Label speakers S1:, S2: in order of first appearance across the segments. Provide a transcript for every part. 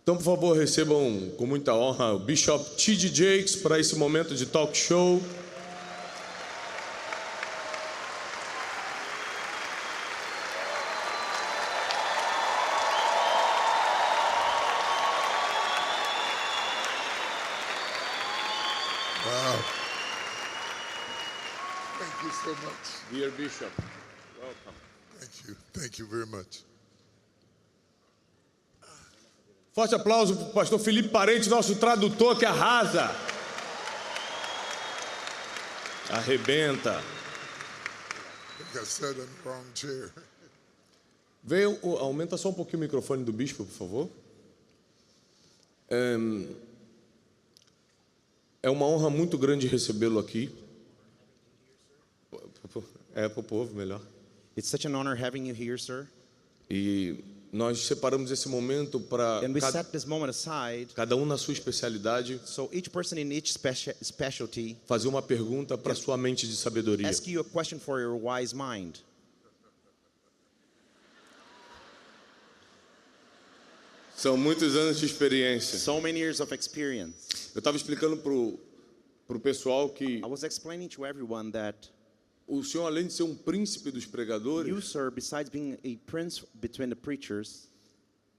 S1: Então, por favor, recebam com muita honra o Bishop T.D. Jakes para esse momento de talk show.
S2: Wow. Thank you so much.
S1: Dear Bishop, welcome.
S2: Thank you. Thank you very much.
S1: Forte aplauso para o pastor Felipe Parente, nosso tradutor que arrasa. Arrebenta.
S2: I think I sat in the wrong chair.
S1: Aumenta só um pouquinho o microfone do bispo, por favor. É uma honra muito grande recebê-lo aqui. É para o povo, melhor.
S3: It's such an honor having you here, sir.
S1: E nós separamos esse momento para
S3: And we set this moment aside
S1: cada um na sua especialidade
S3: so each person in each specialty
S1: fazer uma pergunta para sua mente de sabedoria.
S3: ask you a question for your wise mind.
S1: São muitos anos de experiência.
S3: So many years of experience.
S1: Eu estava explicando pro pessoal que
S3: I was explaining to everyone that
S1: o senhor, além de ser um príncipe dos pregadores,
S3: you, sir, besides being a prince between the preachers,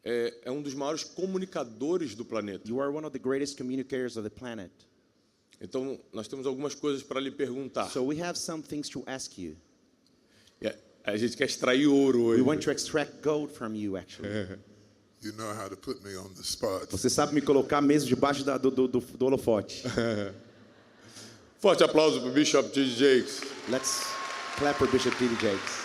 S1: é um dos maiores comunicadores do planeta.
S3: you are one of the greatest communicators of the planet.
S1: Então, nós temos algumas coisas para lhe perguntar.
S3: So we have some things to ask you.
S1: A gente quer extrair ouro
S3: We
S1: hoje.
S3: want to extract gold from you, actually.
S2: You know how to put me on the spot.
S3: Você sabe me colocar mesmo debaixo do holofote.
S1: Forte aplauso para o Bishop T.D. Jakes.
S3: Let's clap for Bishop T.D. Jakes.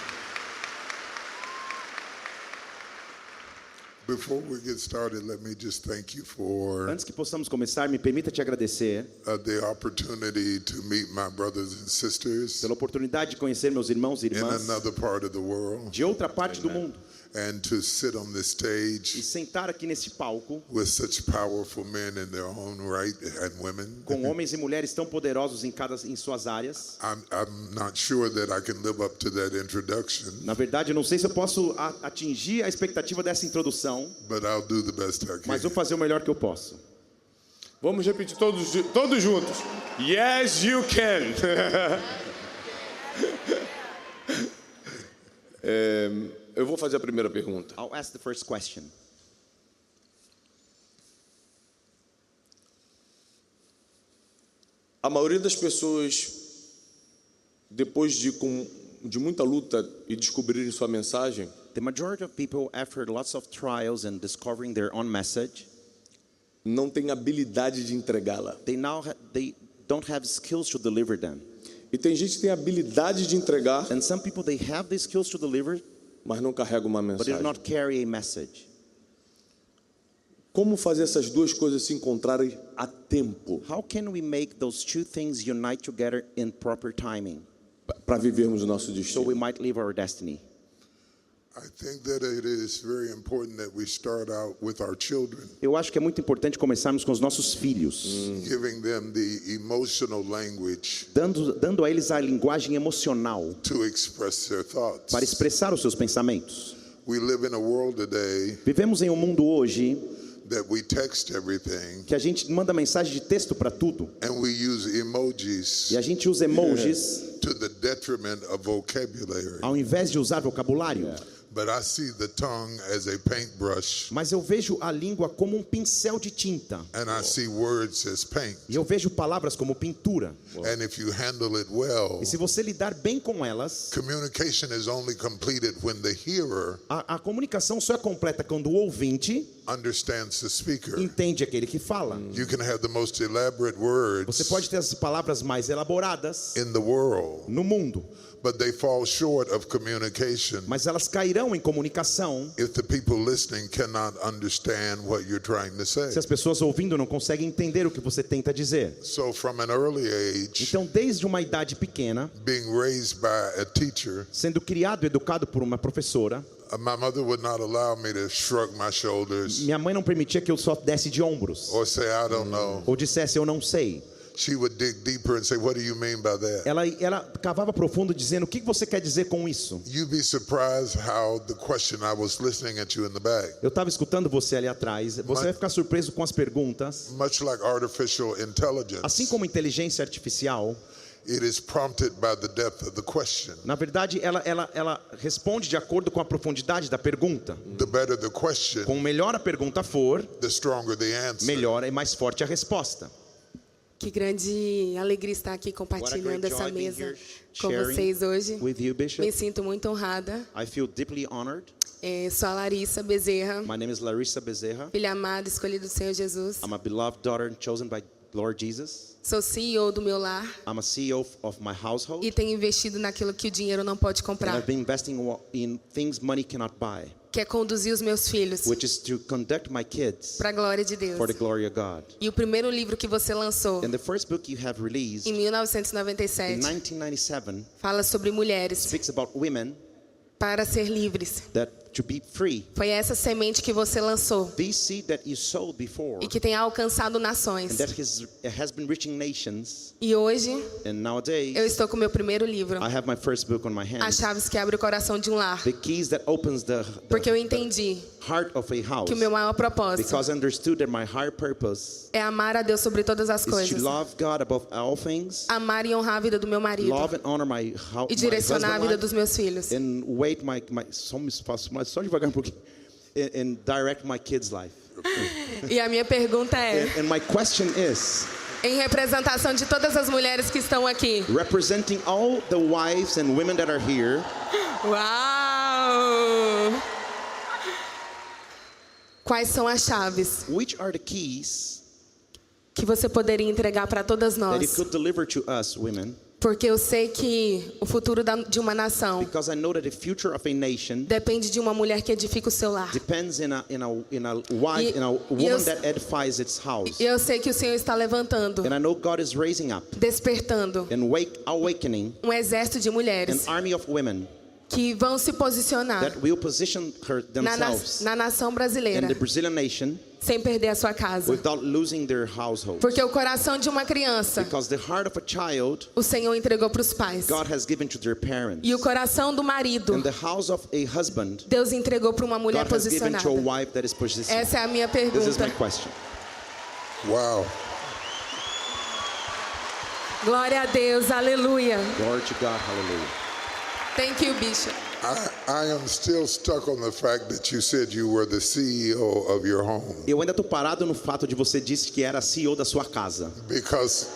S2: Before we get started, let me just thank you for
S3: Antes que possamos começar, me permita te agradecer
S2: the opportunity to meet my brothers and sisters
S3: pela oportunidade de conhecer meus irmãos e
S2: in
S3: irmãs
S2: another part of the world
S3: de outra parte do mundo
S2: and to sit on this
S3: e
S2: stage
S3: sentar aqui nesse palco
S2: with such powerful men in their own right and women.
S3: com homens e mulheres tão poderosos em suas áreas.
S2: I'm not sure that I can live up to that introduction,
S3: Na verdade, eu não sei se eu posso atingir a expectativa dessa introdução,
S2: but I'll do the best I
S3: mas vou
S2: can.
S3: fazer o melhor que eu posso.
S1: Vamos repetir todos juntos. Yes, you can. Eu vou fazer a primeira pergunta.
S3: I'll ask the first question.
S1: A maioria das pessoas, depois de muita luta e descobrirem sua mensagem,
S3: The majority of people, after lots of trials and discovering their own message,
S1: não tem habilidade de entregá-la.
S3: they don't have skills to deliver them.
S1: E tem gente que tem habilidade de entregar,
S3: And some people, they have the skills to deliver,
S1: mas não carrega uma
S3: but they do
S1: mensagem.
S3: not carry a message.
S1: Como fazer essas duas coisas se encontrarem a tempo
S3: How can we make those two things unite together in proper timing
S1: para vivermos o nosso
S3: so
S1: destino?
S3: we might live our destiny?
S2: I think that it is very important that we start out with our children,
S3: Eu acho que é muito importante começarmos com os nossos filhos,
S2: giving them the emotional language
S3: dando a eles a linguagem emocional
S2: to express their thoughts.
S3: para expressar os seus pensamentos.
S2: We live in a world today
S3: Vivemos em um mundo hoje
S2: that we text everything
S3: que a gente manda mensagem de texto para tudo
S2: and we use emojis
S3: e a gente usa emojis
S2: to the detriment of vocabulary.
S3: ao invés de usar vocabulário.
S2: But I see the tongue as a paintbrush
S3: Mas eu vejo a língua como um pincel de tinta
S2: and I see words as paint.
S3: e eu vejo palavras como pintura.
S2: And if you handle it well,
S3: E se você lidar bem com elas,
S2: communication is only completed when the hearer
S3: a comunicação só é completa quando o ouvinte
S2: understands the speaker.
S3: entende aquele que fala.
S2: You can have the most elaborate
S3: Você
S2: words
S3: pode ter as palavras mais elaboradas
S2: in the world,
S3: no mundo,
S2: but they fall short of communication
S3: mas elas cairão em comunicação
S2: if the people listening cannot understand what you're trying to say.
S3: se as pessoas ouvindo não conseguem entender o que você tenta dizer.
S2: So from an early age,
S3: Então, desde uma idade pequena,
S2: being raised by a teacher,
S3: sendo criado e educado por uma professora,
S2: my mother would not allow me to shrug my shoulders
S3: minha mãe não permitia que eu só desse de ombros
S2: or say, I don't know.
S3: ou dissesse eu não sei.
S2: she would dig deeper and say, what do you mean by that?
S3: ela cavava profundo dizendo, o que você quer dizer com isso?
S2: You'd be surprised how the question, I was listening at you in the back.
S3: Eu estava escutando você ali atrás. Você vai ficar surpreso com as perguntas.
S2: Much like artificial
S3: Assim
S2: intelligence,
S3: como inteligência artificial,
S2: it is prompted by the depth of the question.
S3: na verdade, ela responde de acordo com a profundidade da pergunta.
S2: The better the question,
S3: Quanto melhor a pergunta for,
S2: the stronger the answer.
S3: melhor e mais forte a resposta.
S4: Que grande alegria estar aqui
S3: What a
S4: compartilhando
S3: great
S4: essa
S3: joy being
S4: mesa
S3: here,
S4: com vocês hoje.
S3: sharing with you, Bishop.
S4: Me sinto muito honrada.
S3: I feel deeply honored.
S4: Sou a Larissa Bezerra,
S3: My name is Larissa Bezerra.
S4: filha amada, escolhida do Senhor Jesus.
S3: I'm a beloved daughter chosen by Lord Jesus.
S4: Sou CEO do meu lar
S3: I'm a CEO of my household.
S4: e tenho investido naquilo que o dinheiro não pode
S3: And
S4: comprar,
S3: I've been investing in things money cannot buy,
S4: que é conduzir os meus filhos
S3: which is to conduct my kids
S4: para a glória de Deus.
S3: for the glory of God.
S4: E o primeiro livro que você lançou,
S3: And the first book you have released
S4: em
S3: in
S4: 1997,
S3: 1997
S4: fala sobre mulheres
S3: speaks about women
S4: para ser livres.
S3: that to be free.
S4: Foi essa semente que você lançou
S3: This seed that you sowed before
S4: e que tem alcançado
S3: and
S4: nações.
S3: that has been reaching nations.
S4: E hoje
S3: And nowadays
S4: eu estou com o meu primeiro livro,
S3: I have my first book on my
S4: As
S3: hands.
S4: Chaves que Abrem o Coração de um Lar,
S3: The keys that opens the
S4: porque eu entendi
S3: heart of a house.
S4: que o meu maior propósito
S3: Because I understood that my higher purpose
S4: é amar a Deus sobre todas as
S3: is to
S4: coisas,
S3: love God above all things,
S4: amar e honrar a vida do meu marido
S3: love and honor my
S4: e direcionar a
S3: husband
S4: vida
S3: life,
S4: dos meus filhos.
S3: and wait só devagar um pouquinho, and direct my kids' life.
S4: E a minha pergunta é,
S3: And my question is,
S4: em representação de todas as mulheres que estão aqui,
S3: representing all the wives and women that are here,
S4: uau! Quais são as chaves
S3: which are the keys
S4: que você poderia entregar para todas
S3: that you
S4: nós?
S3: could deliver to us women?
S4: Porque eu sei que o futuro de uma nação
S3: Because I know that the future of a nation
S4: depende de uma mulher que edifica o seu lar.
S3: depends in a wife,
S4: E-
S3: in a
S4: e
S3: woman
S4: eu-
S3: that edifies its house.
S4: E eu sei que o Senhor está levantando,
S3: And I know God is raising up
S4: despertando
S3: and awakening
S4: um exército de
S3: an
S4: mulheres
S3: army of women
S4: que vão se posicionar
S3: that will position themselves
S4: na nação
S3: in
S4: brasileira
S3: the Brazilian nation
S4: sem perder a sua casa.
S3: without losing their household.
S4: Porque o coração de uma criança,
S3: Because the heart of a child,
S4: o Senhor entregou para os pais.
S3: God has given to their parents.
S4: E o coração do marido,
S3: And the house of a husband,
S4: Deus entregou para uma mulher
S3: God has given
S4: posicionada.
S3: to a wife that is positioned.
S4: Essa é a minha
S3: This is my
S4: pergunta.
S3: question.
S2: Wow.
S4: Glória a Deus, aleluia.
S3: Glory to God, hallelujah.
S4: Thank you, Bishop.
S2: I am still stuck on the fact that you said you were the CEO of your home,
S3: Eu ainda estou parado no fato de você disse que era CEO da sua casa.
S2: because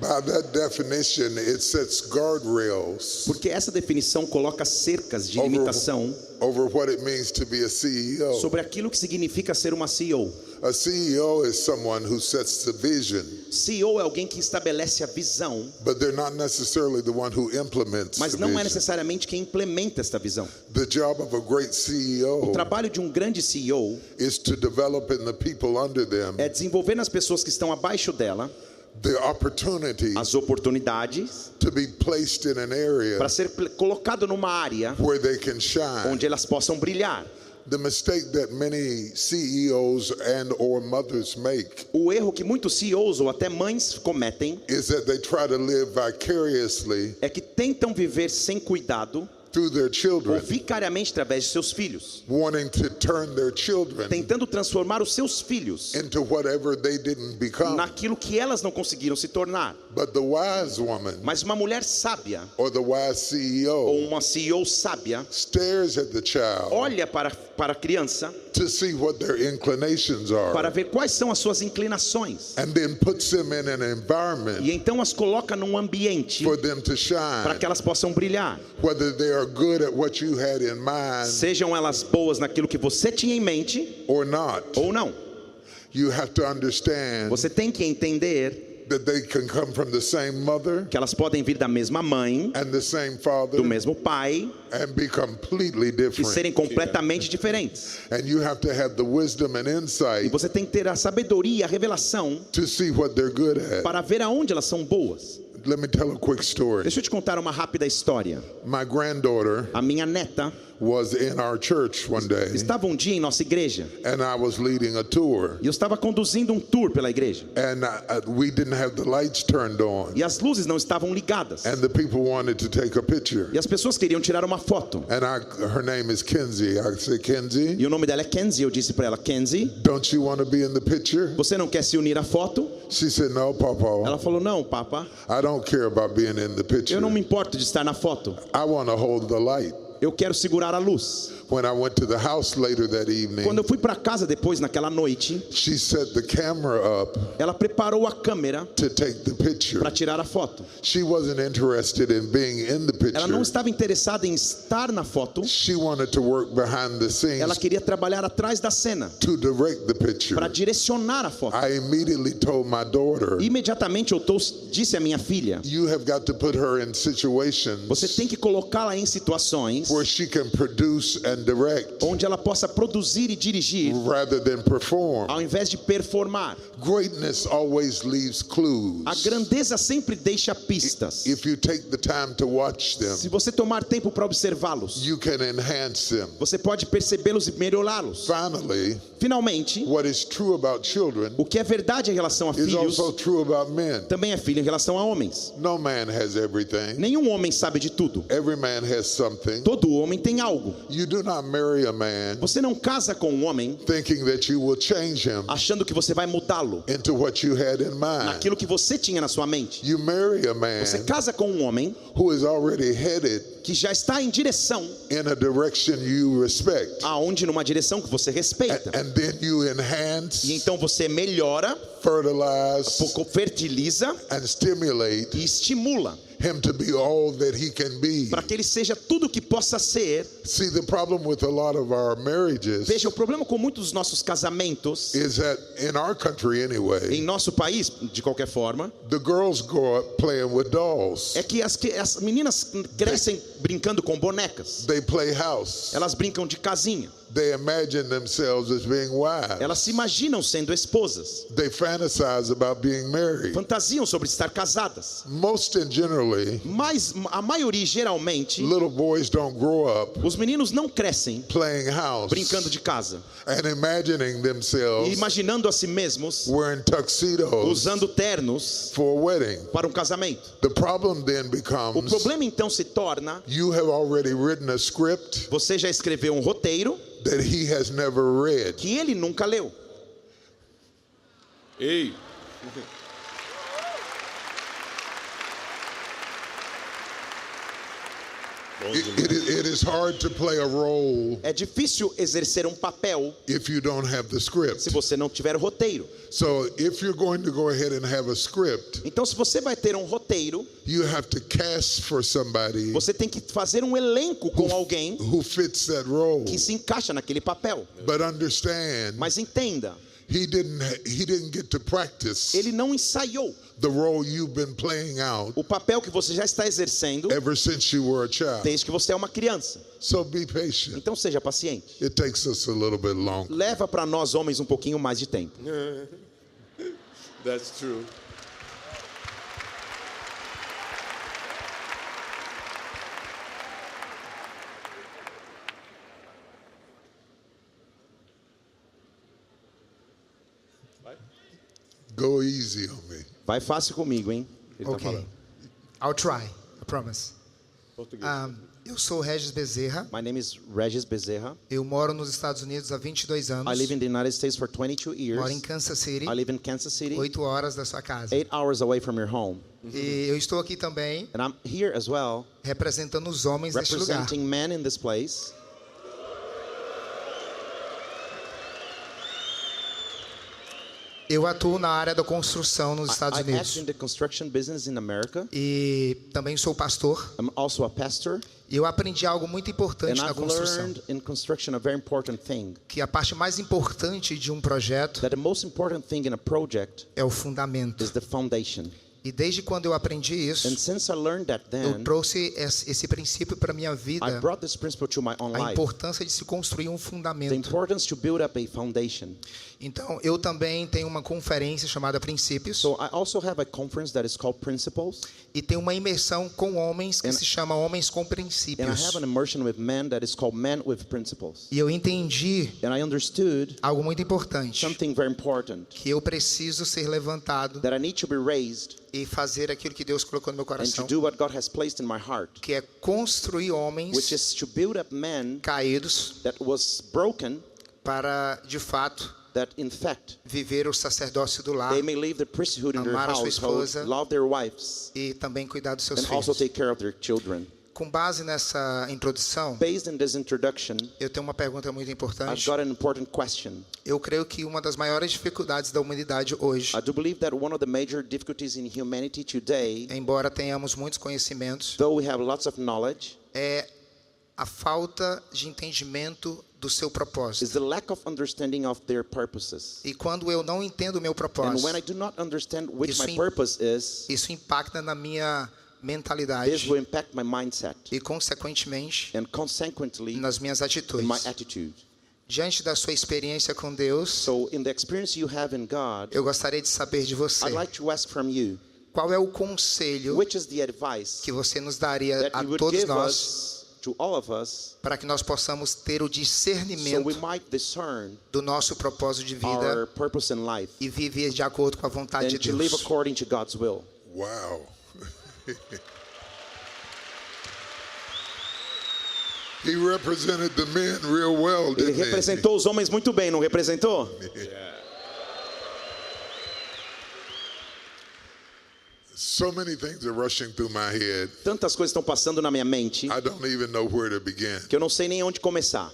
S2: by that definition, it sets guardrails
S3: Porque essa definição coloca cercas de limitação
S2: over what it means to be a CEO.
S3: sobre aquilo que significa ser uma CEO.
S2: A CEO is someone who sets the vision,
S3: CEO é alguém que estabelece a visão,
S2: but they're not necessarily the one who implements
S3: mas
S2: the
S3: não é
S2: vision.
S3: necessariamente quem implementa esta visão.
S2: The job of a great
S3: O
S2: CEO
S3: trabalho de um grande CEO
S2: is to develop in the people under them
S3: é desenvolver nas pessoas que estão abaixo dela
S2: the opportunity
S3: as oportunidades
S2: to be placed in an area
S3: para ser colocado numa área
S2: where they can shine.
S3: onde elas possam brilhar.
S2: The mistake that many CEOs and or mothers make
S3: O erro que muitos CEOs ou até mães cometem
S2: is that they try to live vicariously
S3: é que tentam viver sem cuidado
S2: through their
S3: ou
S2: children,
S3: vicariamente através de seus filhos,
S2: wanting to turn their children
S3: tentando transformar os seus filhos
S2: into whatever they didn't become.
S3: naquilo que elas não conseguiram se tornar.
S2: But the wise woman
S3: Mas uma mulher sábia
S2: or the wise
S3: ou
S2: CEO
S3: uma CEO sábia
S2: stares at the child
S3: olha para a criança
S2: to see what their inclinations
S3: para
S2: are
S3: ver quais são as suas inclinações
S2: and then puts them in an environment
S3: e então as coloca num ambiente
S2: for them to
S3: para
S2: shine,
S3: que elas possam brilhar.
S2: whether they are good at what you had in mind
S3: Sejam elas boas naquilo que você tinha em mente
S2: or not.
S3: ou não.
S2: You have to understand
S3: Você tem que entender
S2: that they can come from the same mother
S3: que elas podem vir da mesma mãe,
S2: and the same father
S3: do mesmo pai
S2: and be completely
S3: e
S2: different.
S3: serem completamente diferentes.
S2: And you have to have the wisdom and
S3: E
S2: insight
S3: você tem que ter a sabedoria, a revelação
S2: to see what they're good at.
S3: para ver aonde elas são boas.
S2: let me tell a quick story.
S3: Deixa eu te contar uma rápida história.
S2: My granddaughter
S3: A minha neta
S2: was in our church one day,
S3: estava um dia em nossa igreja
S2: and I was leading a tour,
S3: e eu estava conduzindo um tour pela igreja.
S2: and we didn't have the lights turned on,
S3: E as luzes não estavam ligadas.
S2: and the people wanted to take a picture.
S3: E as pessoas queriam tirar uma foto.
S2: And her name is Kenzie. I said, Kenzie,
S3: E o nome dela é Kenzie. Eu disse para ela, Kenzie,
S2: don't you want to be in the picture?
S3: você não quer se unir à foto?
S2: She said, no, Papa,
S3: Ela falou, não, papa,
S2: I don't care about being in the picture.
S3: eu não me importo de estar na foto.
S2: I want to hold the light.
S3: Eu quero segurar a luz.
S2: When I went to the house later that evening,
S3: Quando eu fui para casa depois, naquela noite,
S2: she set the camera up
S3: ela preparou a câmera
S2: to take the picture.
S3: para tirar a foto.
S2: She wasn't interested in being in the
S3: Ela não
S2: picture.
S3: estava interessada em estar na foto.
S2: She wanted to work behind the
S3: Ela
S2: scenes
S3: queria trabalhar atrás da cena
S2: to direct the picture.
S3: para direcionar a foto.
S2: I immediately told my daughter,
S3: Imediatamente eu disse à minha filha,
S2: you have got to put her in situations
S3: você tem que colocá-la em situações
S2: where she can produce and direct
S3: onde ela possa produzir e dirigir
S2: rather than perform.
S3: ao invés de performar.
S2: Greatness always leaves clues.
S3: A grandeza sempre deixa pistas.
S2: If you take the time to watch them,
S3: Se você tomar tempo para observá-los,
S2: you can enhance them.
S3: você pode percebê-los e melhorá-los.
S2: Finally,
S3: Finalmente,
S2: what is true about children
S3: o que é verdade em relação a
S2: is
S3: filhos
S2: also true about men.
S3: também é filho em relação a homens.
S2: No man has everything.
S3: Nenhum homem sabe de tudo.
S2: Every man has something.
S3: Todo homem tem algo.
S2: You do not marry a man
S3: Você não casa com um homem
S2: thinking that you will change him
S3: achando que você vai mudá-lo
S2: into what you had in mind.
S3: naquilo que você tinha na sua mente.
S2: You marry a man
S3: Você casa com um homem
S2: who is already headed
S3: que já está em direção
S2: in a direction you respect.
S3: aonde numa direção que você respeita.
S2: And then you
S3: E
S2: enhance,
S3: então você melhora,
S2: fertilize,
S3: fertiliza
S2: and stimulate
S3: e estimula
S2: him to be all that he can be.
S3: para que ele seja tudo que possa ser.
S2: See, the problem with a lot of our marriages
S3: Veja, o problema com muitos dos nossos casamentos,
S2: is that in our country
S3: em
S2: anyway,
S3: nosso país, de qualquer forma,
S2: the girls grow up playing with dolls.
S3: é que as meninas crescem brincando com bonecas.
S2: They play house.
S3: Elas brincam de casinha.
S2: They imagine themselves as being wives.
S3: Elas se imaginam sendo esposas.
S2: They fantasize about being married.
S3: Fantasiam sobre estar casadas.
S2: Most and generally,
S3: Mas a maioria, geralmente,
S2: little boys don't grow up
S3: os meninos não crescem
S2: playing house
S3: brincando de casa
S2: and imagining
S3: e
S2: themselves
S3: imaginando a si mesmos
S2: wearing tuxedos
S3: usando ternos
S2: for a wedding.
S3: para um casamento.
S2: The problem then
S3: O
S2: becomes
S3: problema então se torna,
S2: you have already written a script
S3: você já escreveu um roteiro
S2: that he has never read.
S3: que ele nunca leu.
S1: Ei,
S2: It is hard to play a role
S3: É difícil exercer um papel
S2: if you don't have the script.
S3: se você não tiver o roteiro.
S2: So if you're going to go ahead and have a script,
S3: Então, se você vai ter um roteiro,
S2: you have to cast for somebody
S3: você tem que fazer um elenco com alguém
S2: who fits that role.
S3: que se encaixa naquele papel.
S2: But understand,
S3: Mas entenda,
S2: he didn't get to practice
S3: ele não ensaiou
S2: the role you've been playing out
S3: o papel que você já está exercendo
S2: ever since you were a child.
S3: desde que você é uma criança.
S2: So be patient.
S3: Então seja paciente.
S2: It takes us a little bit longer.
S3: Leva para nós homens um pouquinho mais de tempo.
S1: that's true.
S2: Go easy on me.
S3: Vai fácil comigo, hein? Ele tá
S5: Ok.
S3: falando.
S5: I'll try. I promise.
S1: Português.
S5: Eu sou Regis Bezerra.
S3: My name is Regis Bezerra.
S5: Eu moro nos Estados Unidos há 22 anos.
S3: I live in the United States for 22 years.
S5: Moro em Kansas City,
S3: I live in Kansas City,
S5: 8 horas da sua casa.
S3: 8 hours away from your home.
S5: E eu estou aqui também
S3: And I'm here as well,
S5: representando os homens neste lugar.
S3: representing men in this place.
S5: Eu atuo na área da construção nos Estados
S3: I act
S5: Unidos.
S3: in the construction business in America.
S5: E também sou pastor.
S3: I'm also a pastor.
S5: E eu aprendi algo muito importante
S3: And
S5: na
S3: I've
S5: construção.
S3: learned in construction a very important thing.
S5: Que a parte mais importante de um projeto
S3: That the most important thing in a project
S5: é o fundamento.
S3: is the foundation.
S5: E desde quando eu aprendi isso,
S3: And since I learned that
S5: eu
S3: then,
S5: trouxe esse princípio para minha
S3: I
S5: vida.
S3: brought this principle to my own
S5: A
S3: life.
S5: importância de se construir um
S3: The
S5: fundamento.
S3: importance to build up a foundation.
S5: Então, eu também tenho uma conferência chamada Princípios.
S3: So I also have a conference that is called Principles.
S5: E tem uma imersão com homens que
S3: And-
S5: se chama Homens com
S3: And I
S5: Princípios.
S3: have an immersion with men that is called Men with Principles.
S5: E eu entendi
S3: And I understood
S5: algo muito importante.
S3: something very important,
S5: Que eu preciso ser levantado
S3: that I need to be raised
S5: e fazer aquilo que Deus colocou no meu
S3: and to
S5: coração.
S3: do what God has placed in my heart,
S5: Que é construir
S3: which
S5: homens
S3: is to build up men
S5: caídos
S3: that was broken,
S5: para, de fato,
S3: that in fact
S5: viver o sacerdócio do lar
S3: they may leave the priesthood in their
S5: Amar a sua
S3: household,
S5: esposa.
S3: love their wives,
S5: e também cuidar dos seus
S3: and also
S5: filhos.
S3: take care of their children.
S5: Com base nessa introdução,
S3: Based in this introduction,
S5: eu tenho uma pergunta muito
S3: I've
S5: importante.
S3: got an important question.
S5: Eu creio que uma das maiores dificuldades da humanidade hoje,
S3: I do believe that one of the major difficulties in humanity today,
S5: embora tenhamos muitos conhecimentos,
S3: though we have lots of knowledge,
S5: é a falta de entendimento do seu
S3: is
S5: propósito.
S3: the lack of understanding of their purposes.
S5: E quando eu não entendo o meu
S3: And
S5: propósito,
S3: when I do not understand which
S5: Isso
S3: my
S5: im-
S3: purpose is,
S5: isso impacta na minha
S3: this
S5: mentalidade
S3: will impact my mindset
S5: e, consequentemente,
S3: and consequently
S5: nas minhas
S3: in my
S5: atitudes.
S3: attitude.
S5: Diante da sua experiência com Deus,
S3: So in the experience you have in God,
S5: eu gostaria de saber de você,
S3: I'd like to ask from you,
S5: qual é o conselho
S3: which is the advice
S5: que você nos daria
S3: that
S5: a
S3: you would
S5: todos
S3: give
S5: nós
S3: us, to all of us,
S5: para que nós possamos ter o
S3: so
S5: discernimento
S3: we might discern
S5: do nosso propósito de
S3: our
S5: vida
S3: purpose in life
S5: e viver de acordo com a vontade
S3: and
S5: de
S3: to live
S5: Deus.
S3: according to God's will.
S2: Wow. He represented the men real well,
S3: Ele
S2: didn't he?
S3: representou os homens muito bem, não representou?
S2: So many things are rushing through my head.
S3: Tantas coisas estão passando na minha mente
S2: I don't even know where to begin.
S3: que eu não sei nem onde começar.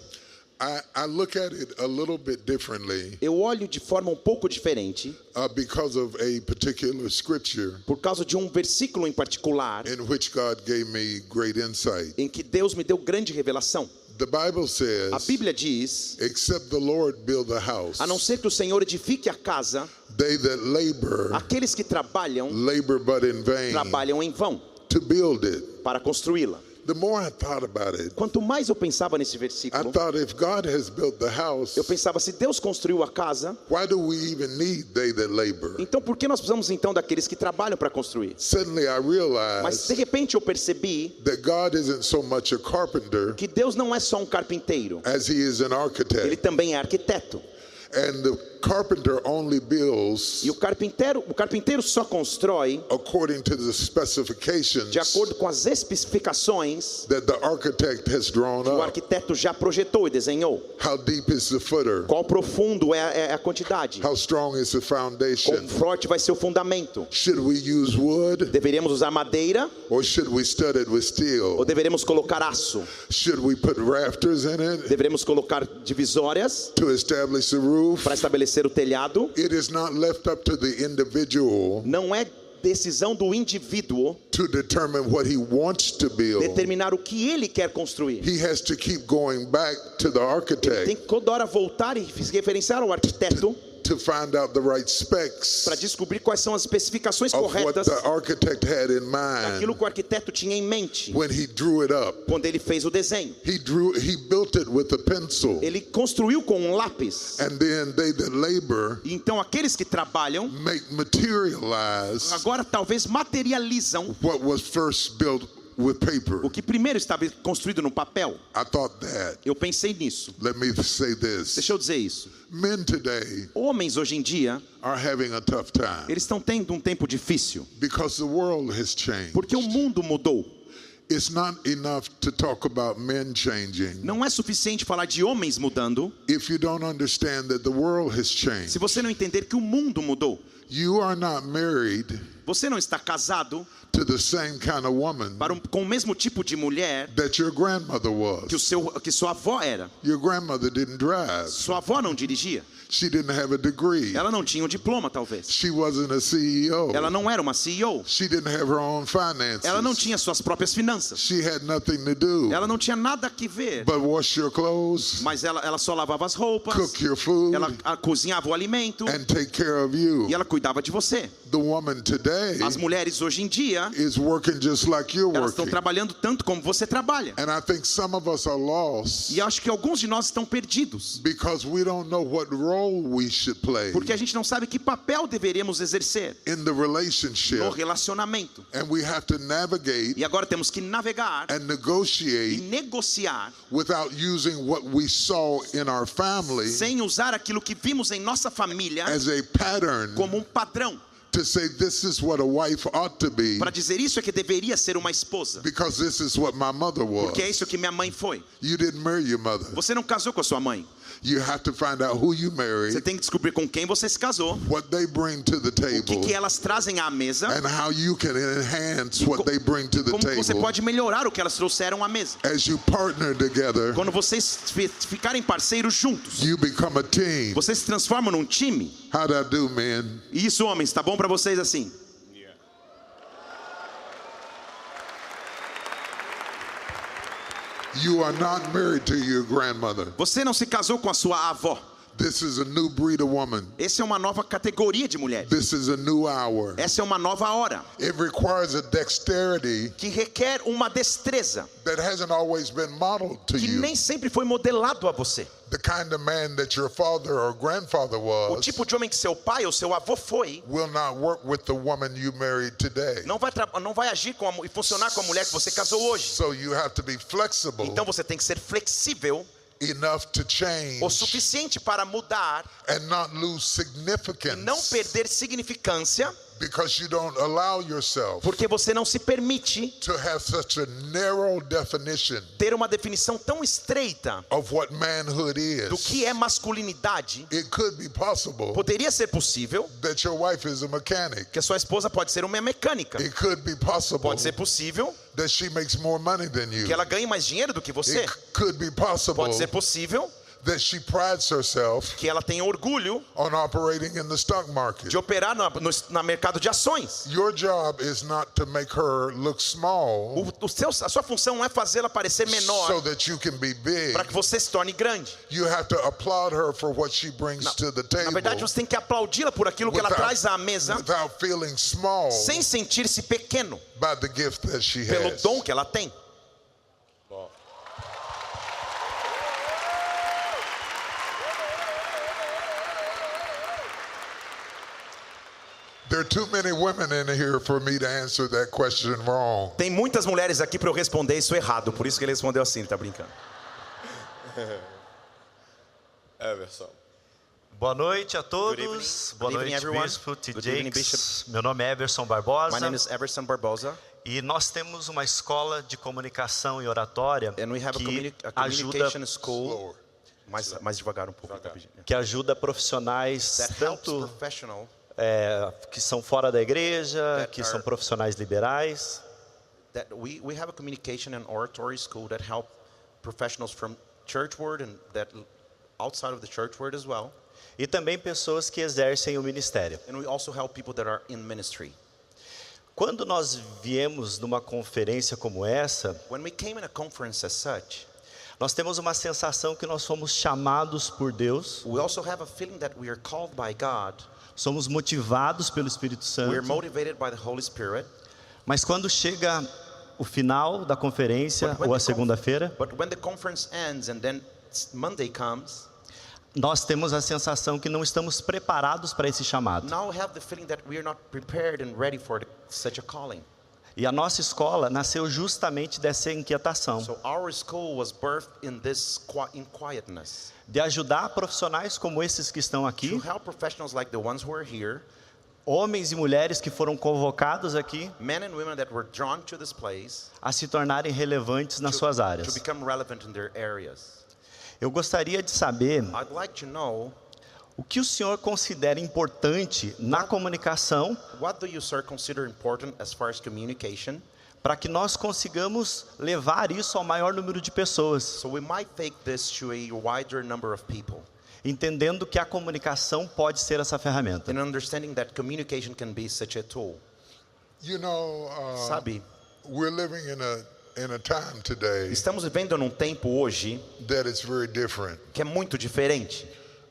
S2: I look at it a little bit differently
S3: Eu olho de forma um pouco diferente
S2: because of a particular scripture
S3: por causa de um versículo em particular
S2: in which God gave me great insight.
S3: em que Deus me deu grande revelação.
S2: The Bible
S3: A
S2: says,
S3: Bíblia diz,
S2: except the Lord build the house,
S3: a não ser que o Senhor edifique a casa,
S2: they that labor,
S3: aqueles que trabalham,
S2: labor but in vain
S3: trabalham em vão
S2: to build it.
S3: para construí-la.
S2: The more I thought about it,
S3: Quanto mais eu pensava nesse
S2: I
S3: versículo,
S2: thought if God has built the house,
S3: eu pensava, se Deus construiu a casa,
S2: why do we even need they that labor?
S3: então por que nós precisamos então daqueles que trabalham para construir?
S2: Suddenly I
S3: Mas de
S2: realized
S3: repente eu percebi
S2: that God isn't so much a carpenter
S3: que Deus não é só um carpinteiro,
S2: as he is an
S3: ele
S2: architect.
S3: também é arquiteto.
S2: And the carpenter only builds
S3: E o carpinteiro só constrói
S2: according to the specifications
S3: de acordo com as especificações
S2: that the architect has drawn
S3: que o
S2: up.
S3: arquiteto já projetou e desenhou.
S2: How deep is the footer?
S3: Qual profundo é a quantidade?
S2: How strong is the foundation?
S3: Quão forte vai ser o fundamento?
S2: Should we use wood
S3: Deveríamos usar madeira
S2: or should we stud it with
S3: ou
S2: steel?
S3: deveríamos colocar aço?
S2: Should we put rafters in it
S3: Deveríamos colocar divisórias
S2: to establish the roof?
S3: para estabelecer o telhado?
S2: It is not left up to the individual
S3: Não é decisão do indivíduo
S2: to determine what he wants to build.
S3: determinar o que ele quer construir.
S2: He has to keep going back to the
S3: Tem
S2: architect
S3: que toda hora voltar e se referenciar ao arquiteto
S2: to find out the right specs
S3: para descobrir quais são as especificações
S2: of what
S3: corretas
S2: the architect had in
S3: daquilo
S2: mind
S3: que o arquiteto tinha em mente
S2: when he drew it up.
S3: quando ele fez o desenho.
S2: He built it with a pencil.
S3: Ele construiu com um lápis.
S2: And then they that labor
S3: E então aqueles que trabalham
S2: make materialize
S3: agora talvez materializam
S2: what was first built with paper.
S3: o que primeiro estava construído no papel.
S2: I thought that.
S3: Eu pensei nisso.
S2: Let me say this.
S3: Deixa eu dizer isso.
S2: Men today
S3: Homens hoje em dia,
S2: are having a tough time
S3: eles estão tendo um tempo difícil,
S2: because the world has changed.
S3: porque o mundo mudou.
S2: It's not enough to talk about men changing
S3: Não é suficiente falar de homens mudando
S2: if you don't understand that the world has
S3: se
S2: changed.
S3: você não entender que o mundo mudou.
S2: You are not married
S3: Você não está casado
S2: to the same kind of woman
S3: com o mesmo tipo de mulher
S2: that your grandmother was.
S3: que sua avó era.
S2: Your grandmother didn't drive.
S3: Sua avó não dirigia.
S2: She didn't have a degree.
S3: Ela não tinha um diploma, talvez.
S2: She wasn't a CEO.
S3: Ela não era uma CEO.
S2: She didn't have her own finances.
S3: Ela não tinha suas próprias finanças.
S2: She had nothing to do
S3: Ela não tinha nada que ver.
S2: but wash your clothes,
S3: Mas ela só lavava as roupas.
S2: cook your food,
S3: Ela cozinhava o alimento.
S2: and take care of you.
S3: E ela cuidava de você.
S2: The woman today today
S3: As mulheres hoje em dia,
S2: is working just like you're
S3: elas estão
S2: working.
S3: trabalhando tanto como você trabalha.
S2: And I think some of us are lost
S3: E eu acho que alguns de nós estão perdidos,
S2: because we don't know what role we should play
S3: porque a gente não sabe que papel deveríamos exercer
S2: in the relationship.
S3: no relacionamento.
S2: And we have to navigate
S3: E agora temos que navegar
S2: and
S3: e
S2: negotiate
S3: negociar
S2: without using what we saw in our family
S3: sem usar aquilo que vimos em nossa família
S2: as a pattern
S3: como padrão.
S2: to say this is what a wife ought to be
S3: Para dizer isso é que deveria ser uma esposa,
S2: because this is what my mother was.
S3: porque é isso que minha mãe foi.
S2: You didn't marry your mother.
S3: Você não casou com a sua mãe.
S2: You have to find out who you
S3: Você
S2: married,
S3: tem que descobrir com quem você se casou,
S2: what they bring to the
S3: o que
S2: table,
S3: elas trazem à mesa,
S2: and how you can enhance what they bring to the
S3: como você
S2: table
S3: pode melhorar o que elas trouxeram à mesa.
S2: as you partner together.
S3: Quando vocês ficarem parceiros juntos,
S2: You become a team.
S3: vocês se transformam num time.
S2: How'd I do, man?
S3: E isso, homens, tá bom para vocês assim?
S2: You are not married to your grandmother.
S3: Você não se casou com a sua avó.
S2: This is a new breed of woman.
S3: Essa é uma nova categoria de mulher.
S2: This is a new hour.
S3: Essa é uma nova hora
S2: It requires a dexterity
S3: que requer uma destreza
S2: that hasn't always been modeled to
S3: que
S2: you.
S3: nem sempre foi modelado a você.
S2: The kind of man that your father or grandfather
S3: O
S2: was
S3: tipo de homem que seu pai ou seu avô foi
S2: will not work with the woman you married today.
S3: não vai agir e funcionar com a mulher que você casou hoje.
S2: So you have to be flexible
S3: Então você tem que ser flexível
S2: enough to change
S3: o suficiente para mudar
S2: and not lose
S3: e
S2: significance
S3: não perder significância,
S2: because you don't allow yourself
S3: porque você não se permite
S2: to have such a narrow definition
S3: ter uma definição tão estreita
S2: of what manhood
S3: do
S2: is.
S3: que é masculinidade.
S2: It could be possible
S3: Poderia ser possível
S2: that your wife is a mechanic.
S3: que a sua esposa pode ser uma mecânica.
S2: It could be possible
S3: Pode ser possível
S2: that she makes more money than you.
S3: que ela ganhe mais dinheiro do que você.
S2: It could be possible
S3: Pode ser possível
S2: that she prides herself
S3: que ela tenha orgulho
S2: on operating in the stock market.
S3: de operar no mercado de ações.
S2: Your job is not to make her look small
S3: A sua função não é fazê-la parecer
S2: so
S3: menor
S2: that you can be big.
S3: para que você se torne grande.
S2: You have to applaud her for what she brings to the
S3: Na verdade,
S2: table
S3: você tem que aplaudi-la por aquilo que ela traz à mesa,
S2: without feeling small
S3: sem sentir-se pequeno
S2: by the gift that she
S3: pelo
S2: has.
S3: dom que ela tem.
S2: There are too many women in here for me to answer that question wrong.
S3: Tem muitas mulheres aqui para eu responder isso errado, por isso que ele respondeu assim, ele tá brincando.
S1: Everson.
S6: Boa noite a
S3: Good
S6: todos.
S3: evening.
S6: Boa
S3: Good evening,
S6: noite,
S3: everyone.
S6: Bispo T.
S3: Good evening,
S6: Jakes. Meu nome é Everson Barbosa.
S3: My name is Everson Barbosa,
S6: E nós temos uma escola de comunicação e oratória
S3: and we have
S6: que
S3: a
S6: ajuda,
S3: communication school. Mais devagar um pouco.
S6: que ajuda profissionais
S3: That helps
S6: tanto
S3: professional
S6: que são fora da igreja,
S3: That
S6: que
S3: are-
S6: são profissionais liberais.
S3: that we have a communication and oratory school that help professionals from church world and that outside of the church world as well.
S6: E também pessoas que exercem o ministério.
S3: And we also help people that are in ministry.
S6: Quando nós viemos numa conferência como essa,
S3: When we came in a conference as such,
S6: nós temos uma sensação que nós fomos chamados por Deus,
S3: we also have a feeling that we are called by God.
S6: somos motivados pelo Espírito
S3: We are
S6: Santo.
S3: motivated by the Holy Spirit.
S6: Mas quando chega o final da conferência
S3: But when
S6: ou a
S3: the
S6: segunda-feira,
S3: But when the conference ends and then Monday comes,
S6: nós temos a sensação que não estamos preparados para esse chamado.
S3: now we have the feeling that we are not prepared and ready for such a calling.
S6: E a nossa escola nasceu justamente dessa inquietação,
S3: So our school was birthed in this in quietness
S6: de ajudar profissionais como esses que estão
S3: to
S6: aqui,
S3: help professionals like the ones who are here,
S6: homens e mulheres que foram convocados aqui,
S3: men and women that were drawn to this place
S6: a se tornarem relevantes nas suas
S3: to
S6: áreas.
S3: become relevant in their areas.
S6: Eu gostaria de saber
S3: I'd like to know,
S6: o que o senhor considera importante na comunicação
S3: what do you, sir, consider important as far as communication,
S6: para que nós consigamos levar isso ao maior número de pessoas,
S3: so we might take this to a wider number of people,
S6: entendendo que a comunicação pode ser essa ferramenta.
S3: and understanding that communication can be such a tool.
S2: You know,
S3: Sabe,
S2: we're living in a time today
S3: estamos vivendo num tempo hoje
S2: that is very different.
S3: que é muito diferente.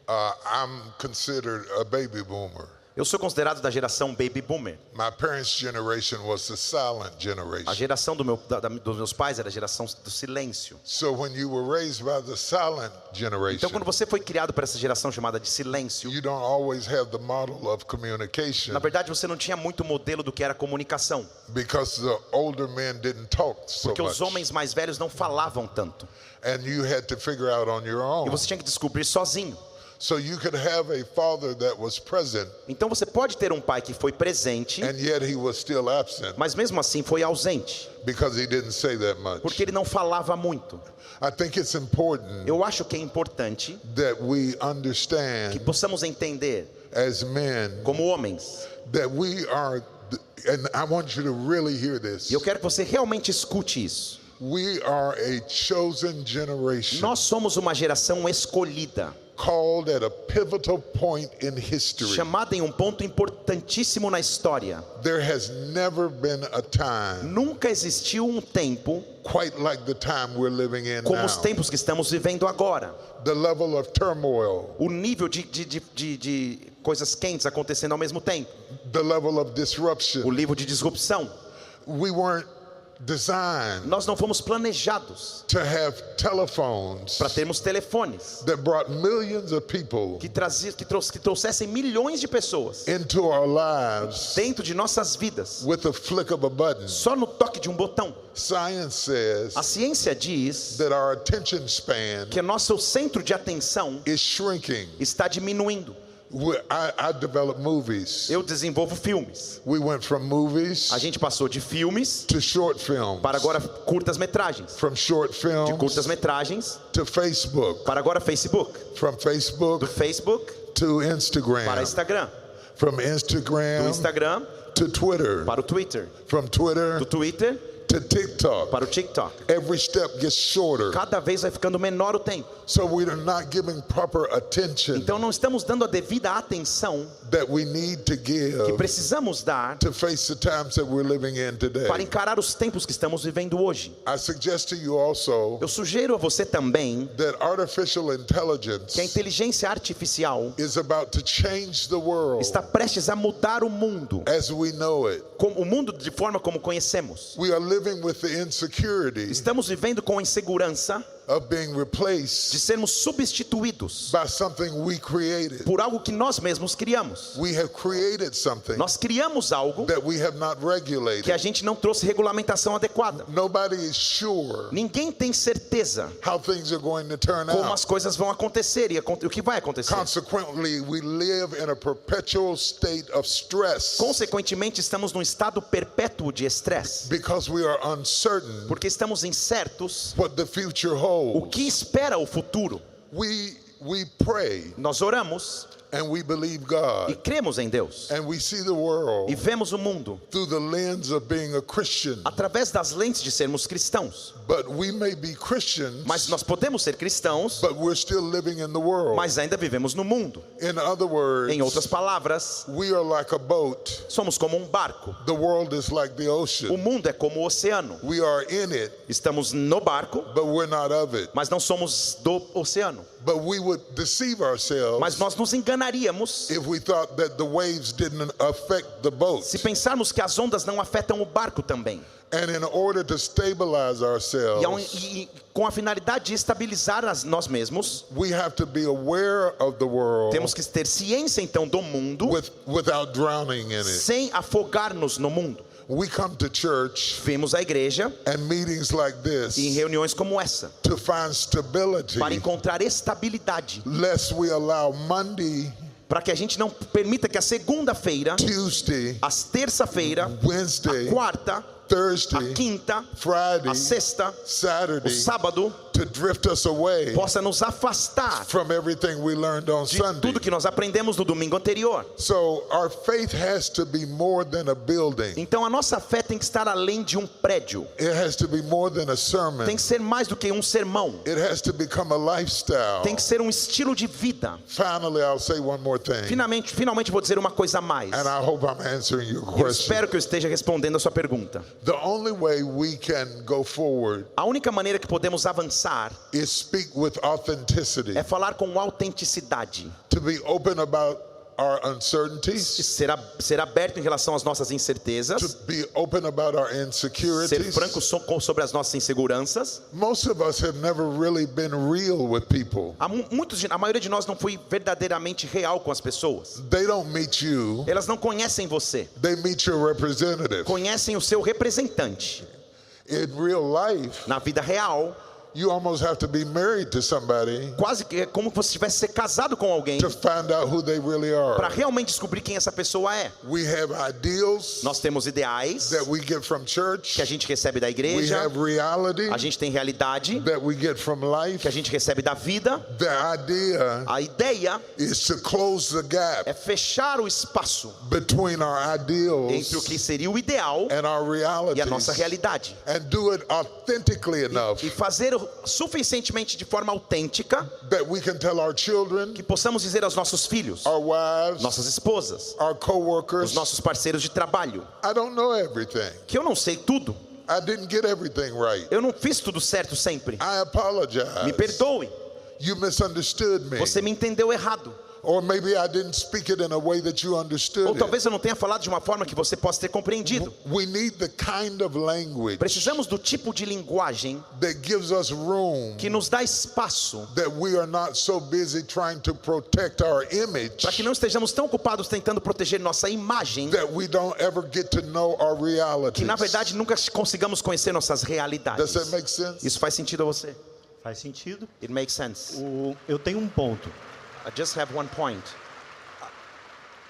S2: I'm considered a baby boomer.
S3: Eu sou considerado da geração Baby Boomer.
S2: My parents' generation was the silent
S3: A
S2: generation.
S3: geração dos meus pais era a geração do silêncio.
S2: So when you were raised by the silent generation,
S3: Então, quando você foi criado por essa geração chamada de silêncio,
S2: you don't always have the model of communication
S3: na verdade você não tinha muito modelo do que era comunicação,
S2: because the older men didn't talk so
S3: porque os
S2: much.
S3: homens mais velhos não falavam tanto.
S2: And you had to figure out on your own.
S3: E você tinha que descobrir sozinho.
S2: So you could have a father that was present,
S3: Então você pode ter um pai que foi presente,
S2: and yet he was still absent
S3: mas mesmo assim foi ausente,
S2: because he didn't say that much.
S3: porque ele não falava muito.
S2: I think it's important
S3: Eu acho que é importante
S2: that we
S3: que
S2: understand
S3: possamos entender,
S2: as men
S3: como homens,
S2: that we are, and I want you to really hear this,
S3: e eu quero que você realmente escute isso.
S2: we are a chosen generation
S3: Nós somos uma geração escolhida,
S2: called at a pivotal point in history.
S3: chamada em um ponto importantíssimo na história.
S2: There has never been a time
S3: Nunca existiu um tempo
S2: quite like the time we're living in
S3: como os
S2: now.
S3: tempos que estamos vivendo agora.
S2: The level of turmoil,
S3: O nível de coisas quentes acontecendo ao mesmo tempo.
S2: the level of
S3: O
S2: disruption.
S3: nível de disrupção.
S2: We weren't designed
S3: Nós não fomos planejados
S2: to have telephones
S3: para termos telefones
S2: that brought millions of people
S3: que trouxessem milhões de pessoas
S2: into our lives
S3: dentro de nossas vidas,
S2: with a flick of a button.
S3: só no toque de um botão.
S2: Science says
S3: A ciência diz
S2: that our attention span
S3: que o nosso centro de atenção
S2: is shrinking.
S3: está diminuindo.
S2: I developed movies.
S3: Eu desenvolvo filmes.
S2: We went from movies
S3: A gente passou de filmes
S2: to short films,
S3: para agora curtas-metragens.
S2: from short
S3: De
S2: films
S3: curtas-metragens
S2: to Facebook,
S3: para agora Facebook.
S2: from
S3: Do
S2: Facebook
S3: Facebook
S2: to
S3: para
S2: Instagram,
S3: Instagram.
S2: from
S3: Do
S2: Instagram
S3: Instagram
S2: to Twitter,
S3: para o Twitter.
S2: from Twitter
S3: Do Twitter
S2: to TikTok.
S3: para o TikTok.
S2: Every step gets shorter.
S3: Cada vez vai ficando menor o tempo.
S2: So we are not giving proper attention
S3: Então não estamos dando a devida atenção
S2: that we need to
S3: que
S2: give
S3: precisamos dar
S2: to face the times that we're living in today.
S3: para encarar os tempos que estamos vivendo hoje.
S2: I suggest to you also
S3: Eu sugiro a você também
S2: that artificial
S3: que a
S2: intelligence
S3: inteligência artificial
S2: is about to change the world
S3: está prestes a mudar o mundo,
S2: as we know it.
S3: o mundo de forma como conhecemos.
S2: We are living with the insecurity
S3: Estamos vivendo com a insegurança
S2: of being
S3: de
S2: replaced
S3: sermos substituídos
S2: by something we created.
S3: por algo que nós mesmos criamos.
S2: We have created something
S3: Nós criamos algo
S2: that we have not
S3: que a
S2: regulated.
S3: gente não trouxe regulamentação adequada.
S2: Nobody is sure
S3: Ninguém tem certeza
S2: how things are going to turn
S3: como
S2: out.
S3: as coisas vão acontecer e o que vai acontecer.
S2: Consequently, we live in a perpetual state of stress
S3: Consequentemente, estamos num estado perpétuo de estresse,
S2: because we are uncertain
S3: porque estamos incertos
S2: what the future
S3: o
S2: holds.
S3: que espera o futuro.
S2: We pray
S3: Nós oramos
S2: and we believe
S3: e
S2: God,
S3: cremos em Deus
S2: and we see the world
S3: e vemos o mundo
S2: through the lens of being a Christian.
S3: através das lentes de sermos cristãos.
S2: But we may be Christians,
S3: Mas nós podemos ser cristãos,
S2: but we're still living in the world.
S3: mas ainda vivemos no mundo.
S2: In other words,
S3: Em outras palavras,
S2: we are like a boat.
S3: somos como um barco.
S2: The world is like the
S3: O
S2: ocean.
S3: mundo é como o oceano.
S2: We are in it,
S3: Estamos no barco,
S2: but we're not of it.
S3: mas não somos do oceano.
S2: But we would deceive
S3: Mas
S2: ourselves
S3: nós nos enganaríamos
S2: if we thought that the waves didn't affect the boat.
S3: se pensarmos que as ondas não afetam o barco também.
S2: And in order to stabilize ourselves,
S3: E com a finalidade de estabilizar nós mesmos,
S2: we have to be aware of the world
S3: temos que ter ciência então do mundo
S2: without drowning in it.
S3: sem afogar-nos no mundo.
S2: We come to church
S3: Vimos a igreja
S2: and meetings like this
S3: em reuniões como essa
S2: to find stability,
S3: para encontrar estabilidade,
S2: lest we allow Monday,
S3: para que a gente não permita que a segunda-feira,
S2: Tuesday,
S3: a terça-feira,
S2: Wednesday,
S3: a quarta, a
S2: Thursday,
S3: quinta,
S2: Friday,
S3: a sexta, o
S2: Saturday
S3: sábado
S2: to drift us away
S3: possa nos afastar
S2: from everything we learned on
S3: de
S2: Sunday.
S3: tudo que nós aprendemos no domingo anterior.
S2: So our faith has to be more than a building.
S3: Então a nossa fé tem que estar além de um prédio.
S2: It has to be more than a sermon.
S3: Tem que ser mais do que um sermão.
S2: It has to become a lifestyle.
S3: Tem que ser um estilo de vida.
S2: Finally, I'll say one more thing.
S3: Finalmente vou dizer uma coisa a mais.
S2: And I hope I'm answering your
S3: Eu
S2: question.
S3: espero que eu esteja respondendo a sua pergunta.
S2: The only way we can go forward
S3: A única maneira que podemos avançar
S2: is speak with authenticity,
S3: é falar com autenticidade.
S2: to be open about our uncertainties,
S3: ser aberto em relação às nossas incertezas,
S2: to be open about our
S3: ser
S2: insecurities.
S3: franco sobre as nossas inseguranças.
S2: Most of us have never really been real with people.
S3: A maioria de nós não foi verdadeiramente real com as pessoas.
S2: They don't meet you,
S3: Elas não conhecem você,
S2: they meet your representative.
S3: conhecem o seu representante.
S2: In real life,
S3: Na vida real,
S2: you almost have to be married to somebody
S3: quase que é como se você tivesse ser casado com alguém
S2: to find out who they really
S3: para
S2: are.
S3: realmente descobrir quem essa pessoa é.
S2: We have ideals
S3: Nós temos ideais
S2: that we get from church.
S3: que a gente recebe da
S2: We
S3: igreja,
S2: have reality
S3: a gente tem realidade
S2: that we get from life.
S3: que a gente recebe da vida.
S2: The idea
S3: A ideia
S2: is to close the gap
S3: é fechar o espaço
S2: between our ideals
S3: entre o que seria o ideal
S2: and our
S3: e a nossa
S2: realities,
S3: realidade.
S2: and do it authentically enough
S3: E fazer suficientemente de forma autêntica
S2: that we can tell our children,
S3: que possamos dizer aos nossos filhos,
S2: our wives,
S3: nossas esposas,
S2: our
S3: os
S2: coworkers,
S3: nossos parceiros de trabalho,
S2: I don't know everything.
S3: que eu não sei tudo,
S2: I didn't get everything right.
S3: eu não fiz tudo certo sempre.
S2: I apologize.
S3: Me perdoe,
S2: You misunderstood me.
S3: você me entendeu errado.
S2: Or maybe I didn't speak it in a way that you
S3: Ou
S2: understood it.
S3: talvez eu não tenha falado de uma forma que você possa ter compreendido.
S2: We need the kind of language
S3: Precisamos do tipo de linguagem
S2: that gives us room,
S3: que nos dá espaço
S2: that we are not so busy trying to protect our image
S3: para que não estejamos tão ocupados tentando proteger nossa imagem,
S2: that we don't ever get to know our
S3: que
S2: realities.
S3: na verdade nunca consigamos conhecer nossas
S2: Does
S3: realidades.
S2: that make sense?
S3: Isso faz sentido a você?
S6: Faz sentido?
S3: It makes sense.
S6: Eu tenho um ponto.
S3: I just have one point.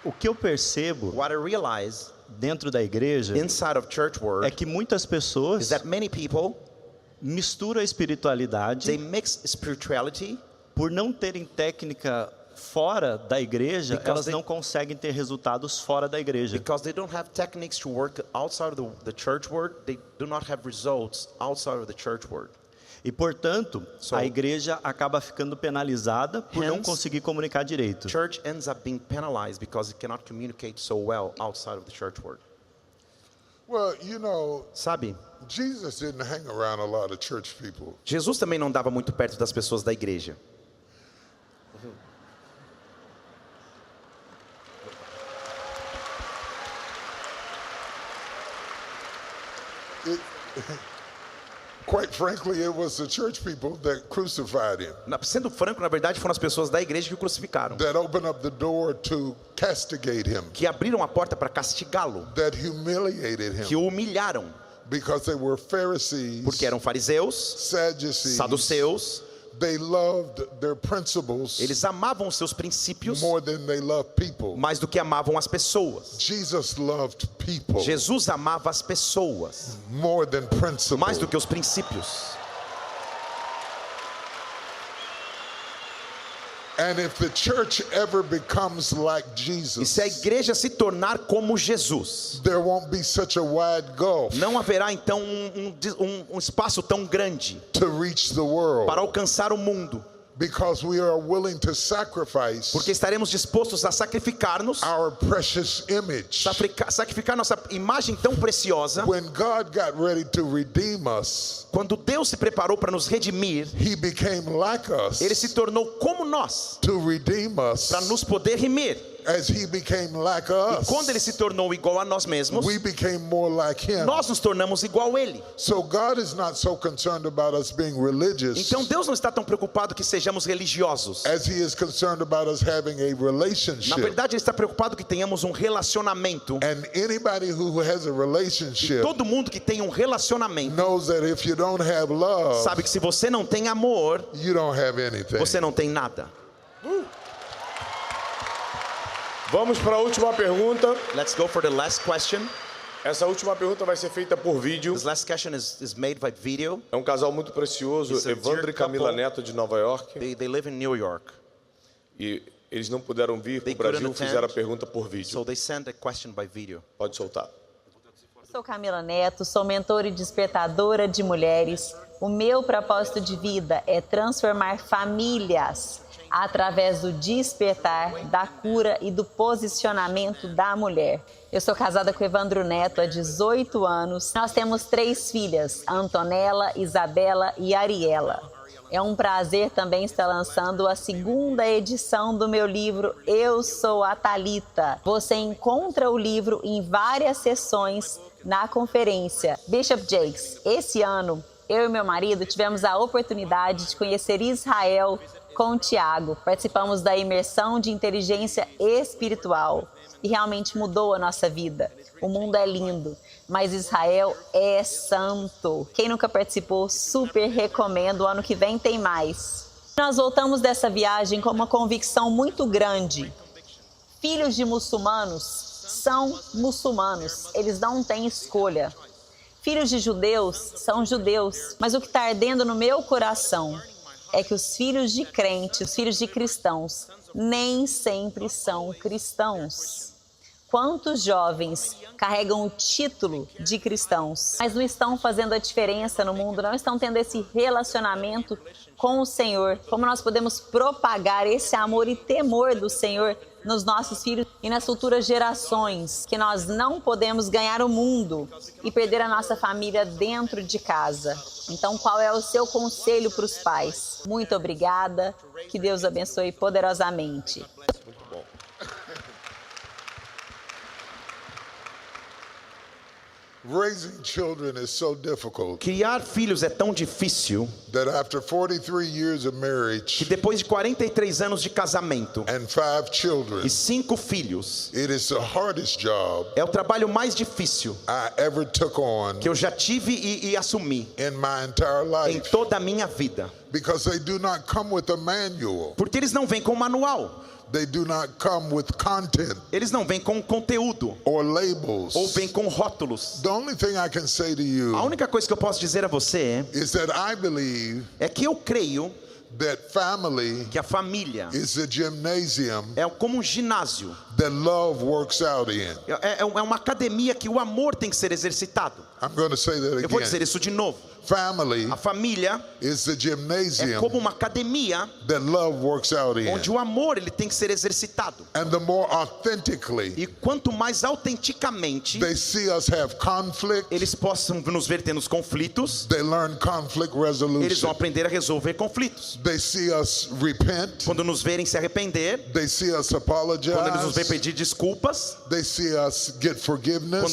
S6: O que eu percebo
S3: What I realize
S6: dentro da igreja
S3: inside of church
S6: é
S3: world
S6: que muitas
S3: is
S6: pessoas
S3: that many people,
S6: misturam a
S3: they
S6: espiritualidade
S3: mix spirituality
S6: por não terem técnica fora da igreja,
S3: Because
S6: elas
S3: they-
S6: não conseguem ter resultados fora da igreja.
S3: because they don't have techniques to work outside of the church world. They do not have results outside of the church world.
S6: E, portanto,
S3: So-
S6: a igreja acaba ficando penalizada por não
S3: Hence-
S6: conseguir comunicar direito.
S3: Church ends up being penalized because it cannot communicate so well outside of the church world.
S2: Well, you know,
S3: Sabe?
S2: Jesus didn't hang around a lot of church people.
S3: Jesus também não dava muito perto das pessoas da igreja.
S2: Quite frankly, it was the church people that crucified him,
S3: Sendo franco, na verdade, foram as pessoas da igreja que o crucificaram,
S2: that opened up the door to castigate him,
S3: que abriram a porta para castigá-lo,
S2: that humiliated
S3: que
S2: him,
S3: o humilharam,
S2: because they were Pharisees,
S3: porque eram fariseus,
S2: Sadducees.
S3: saduceus.
S2: They loved their principles
S3: Eles amavam os seus princípios
S2: more than they loved people.
S3: mais do que amavam as pessoas.
S2: Jesus loved people
S3: Jesus amava as pessoas
S2: more than principles.
S3: mais do que os princípios.
S2: And if the church ever becomes like
S3: E
S2: Jesus,
S3: se a igreja se tornar como Jesus,
S2: there won't be such a wide gulf
S3: não haverá então um espaço tão grande
S2: to reach the world,
S3: para alcançar o mundo,
S2: because we are willing to sacrifice
S3: porque estaremos dispostos a sacrificar-nos,
S2: our precious image.
S3: sacrificar nossa imagem tão preciosa.
S2: When God got ready to redeem us,
S3: Quando Deus se preparou para nos redimir,
S2: He became like us
S3: Ele se tornou como nós,
S2: to redeem us.
S3: para nos poder remir.
S2: As He became like
S3: E quando
S2: us,
S3: Ele se tornou igual a nós mesmos,
S2: we became more like Him.
S3: nós nos tornamos igual a Ele.
S2: So God is not so concerned about us being religious
S3: Então Deus não está tão preocupado que sejamos religiosos.
S2: as He is concerned about us having a
S3: Na
S2: relationship.
S3: verdade, Ele está preocupado que tenhamos um relacionamento.
S2: And anybody who has a relationship
S3: Todo mundo que tem um relacionamento
S2: knows that if you don't have love,
S3: sabe que se você não tem amor,
S2: you don't have anything.
S3: você não tem nada.
S1: Vamos para a última pergunta.
S3: Let's go for the last question.
S1: Essa última pergunta vai ser feita por vídeo.
S3: This last question is made by video.
S1: É um casal muito precioso,
S3: It's a
S1: Evandro
S3: dear
S1: e Camila
S3: couple.
S1: Neto de Nova York.
S3: They live in New York,
S1: E eles não puderam vir para
S3: They
S1: o Brasil,
S3: couldn't attend.
S1: fizeram a pergunta por vídeo.
S3: so they sent a question by video.
S1: Pode soltar.
S7: Sou Camila Neto, sou mentora e despertadora de mulheres. O meu propósito de vida é transformar famílias através do despertar, da cura e do posicionamento da mulher. Eu sou casada com Evandro Neto há 18 anos. Nós temos 3 filhas, Antonella, Isabela e Ariela. É um prazer também estar lançando a 2ª edição do meu livro Eu Sou a Thalita. Você encontra o livro em várias sessões na conferência Bishop Jakes. Esse ano, eu e meu marido tivemos a oportunidade de conhecer Israel com o Tiago. Participamos da imersão de inteligência espiritual e realmente mudou a nossa vida. O mundo é lindo, mas Israel é santo. Quem nunca participou, super recomendo. O ano que vem tem mais. Nós voltamos dessa viagem com uma convicção muito grande. Filhos de muçulmanos são muçulmanos. Eles não têm escolha. Filhos de judeus são judeus. Mas o que está ardendo no meu coração é que os filhos de crentes, os filhos de cristãos, nem sempre são cristãos. Quantos jovens carregam o título de cristãos, mas não estão fazendo a diferença no mundo, não estão tendo esse relacionamento com o Senhor? Como nós podemos propagar esse amor e temor do Senhor nos nossos filhos e nas futuras gerações? Que nós não podemos ganhar o mundo e perder a nossa família dentro de casa. Então, qual é o seu conselho para os pais? Muito obrigada, que Deus abençoe poderosamente.
S2: Raising children is so difficult
S8: Criar filhos é tão difícil
S2: that after 43 years of
S8: que
S2: marriage
S8: depois de 43 anos de casamento
S2: and 5 children,
S8: e 5 filhos,
S2: it is the hardest job
S8: é o trabalho mais difícil
S2: I ever took on
S8: que eu já tive e assumi
S2: in my entire
S8: em
S2: life,
S8: toda a minha vida.
S2: because they do not come with a manual.
S8: Porque eles não vêm com manual,
S2: They do not come with content
S8: eles não vêm com conteúdo
S2: or labels.
S8: ou vêm com rótulos.
S2: The only thing I can say to you
S8: A única coisa que eu posso dizer a você
S2: is that I believe
S8: é que eu creio
S2: that family
S8: que a família
S2: is a gymnasium
S8: é como um ginásio,
S2: that love works out in.
S8: é uma academia que o amor tem que ser exercitado.
S2: I'm going to say that
S8: Eu vou
S2: again.
S8: dizer isso de novo.
S2: Family
S8: A família
S2: is the
S8: é
S2: gymnasium
S8: como uma academia
S2: that love works out in.
S8: onde o amor ele tem que ser exercitado.
S2: And the more authentically
S8: E quanto mais autenticamente
S2: they see us have conflict,
S8: eles possam nos ver tendo os conflitos,
S2: they learn conflict
S8: eles vão
S2: resolution.
S8: aprender a resolver conflitos.
S2: They see us repent,
S8: Quando nos verem se arrepender,
S2: they see us
S8: quando eles nos verem
S2: apologize,
S8: pedir desculpas,
S2: they see us get
S8: quando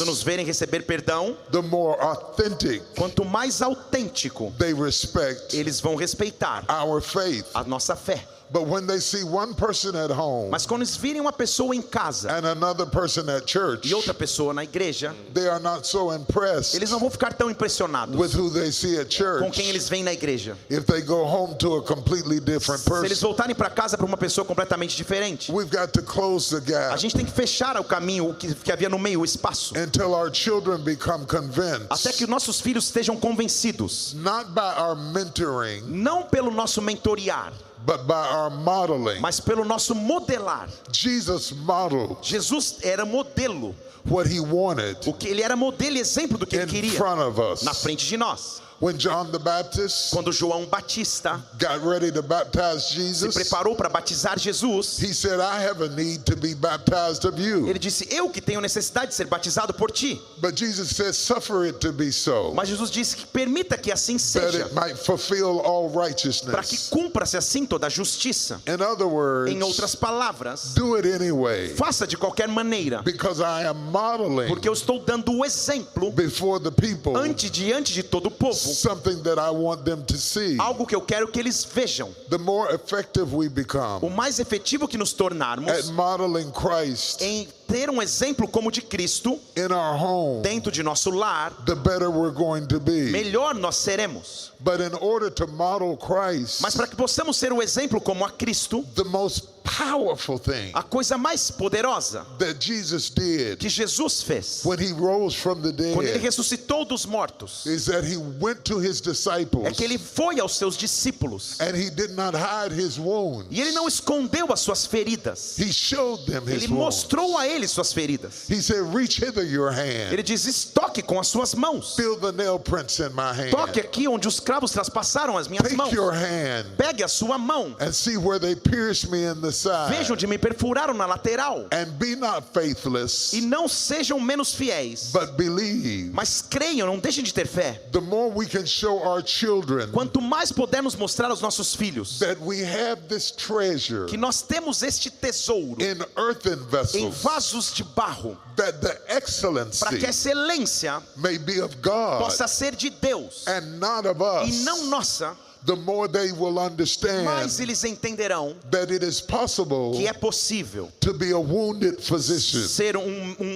S8: nos
S2: forgiveness.
S8: verem receber perdão,
S2: The more authentic
S8: quanto mais autêntico,
S2: they respect
S8: eles vão respeitar
S2: our faith.
S8: a nossa fé.
S2: But when they see one person at home
S8: Mas quando eles virem uma pessoa em casa
S2: and another person at church,
S8: e outra pessoa na igreja,
S2: they are not so impressed
S8: eles não vão ficar tão impressionados
S2: with who they see at
S8: com quem
S2: church
S8: eles veem na igreja.
S2: if they go home to a completely different
S8: Se eles
S2: person.
S8: voltarem para casa para uma pessoa completamente diferente,
S2: We've got to close the
S8: a
S2: gap
S8: gente tem que fechar o caminho que havia no meio, o espaço,
S2: until our children become
S8: até
S2: convinced,
S8: que nossos filhos estejam convencidos,
S2: not by our mentoring,
S8: não pelo nosso mentorear,
S2: but by our modeling.
S8: mas pelo nosso modelar.
S2: Jesus modeled
S8: Jesus era modelo,
S2: what he wanted
S8: o que ele era modelo e exemplo do que ele
S2: in
S8: queria
S2: front of
S8: na
S2: us.
S8: frente de nós.
S2: When John the Baptist
S8: Quando João Batista
S2: got ready to baptize
S8: se
S2: Jesus,
S8: preparou para batizar Jesus,
S2: he said, I have a need to be baptized of you.
S8: ele disse: eu que tenho necessidade de ser batizado por ti.
S2: But Jesus said, suffer it to be so,
S8: Mas Jesus disse que permita que assim
S2: that
S8: seja,
S2: it might fulfill all
S8: para que
S2: righteousness.
S8: cumpra-se assim toda a justiça.
S2: In other words,
S8: Em outras palavras,
S2: do it anyway,
S8: faça de qualquer maneira,
S2: because I am modeling
S8: porque eu estou dando o exemplo
S2: before the people
S8: diante de todo o povo,
S2: something that I want them to see.
S8: algo que eu quero que eles vejam.
S2: The more effective we
S8: O
S2: become
S8: mais efetivo que nos tornarmos
S2: at modeling Christ
S8: em ter um exemplo como de Cristo
S2: in our home,
S8: dentro de nosso lar,
S2: the better we're going to be.
S8: melhor nós seremos.
S2: But in order to model Christ,
S8: Mas para que possamos ser um exemplo como a Cristo,
S2: the most powerful thing
S8: a coisa mais poderosa
S2: that Jesus did
S8: que Jesus fez
S2: when he rose from the
S8: quando ele
S2: dead
S8: ressuscitou dos mortos
S2: is that he went to his
S8: é
S2: disciples
S8: que ele foi aos seus discípulos
S2: and he did not hide his wounds.
S8: e ele não escondeu as suas feridas.
S2: He showed them his
S8: Ele
S2: wounds.
S8: mostrou a eles suas feridas.
S2: He said, reach hither your hand.
S8: Ele diz: toque com as suas mãos.
S2: Feel the nail prints in my hand.
S8: Toque aqui onde os cravos traspassaram as minhas
S2: Take
S8: mãos.
S2: your hand
S8: Pegue a sua mão
S2: and see where they pierced me in the the side.
S8: Vejam onde me perfuraram na lateral.
S2: And be not faithless,
S8: E não sejam menos fiéis,
S2: but believe.
S8: mas creiam, não deixem de ter fé.
S2: The more we can show our children
S8: Quanto mais pudermos mostrar aos nossos filhos
S2: that we have this treasure
S8: que nós temos este tesouro
S2: in earthen
S8: em
S2: vessels,
S8: vasos de barro,
S2: that the
S8: para que
S2: excellency
S8: excelência
S2: may be of God
S8: possa ser de Deus
S2: and not of
S8: e
S2: us,
S8: não nossa,
S2: the more they will understand
S8: mais eles entenderão
S2: that it is possible
S8: que é possível
S2: to be a wounded physician.
S8: ser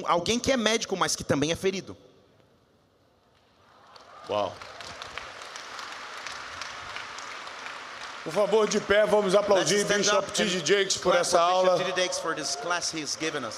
S8: alguém que é médico, mas que também é ferido.
S1: Uau. Por favor, de pé, vamos aplaudir Bishop T.D. Jakes por essa aula.
S8: Bishop T.D. Jakes for this class he's given us.